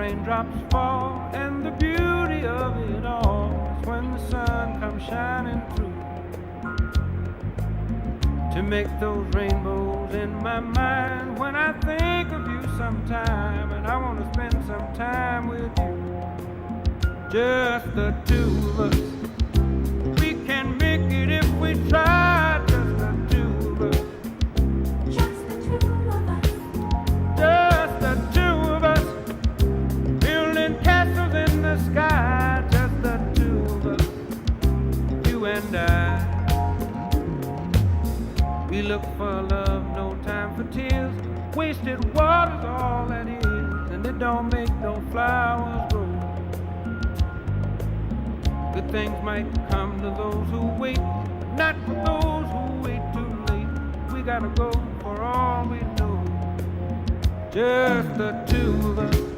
raindrops fall, and the beauty of it all is when the sun comes shining through to make those rainbows in my mind. When I think of you sometime, and I want to spend some time with you, just the two of us. We can make it if we try, just the two of us. Just the two of us. Just the two of us, building castles in the sky. Just the two of us, you and I. We look for love, no time for tears. Wasted water's all that is, and it don't make no flowers grow. Good things might come to those who wait, not for those who wait too late. We gotta go for all we know. Just the two of us.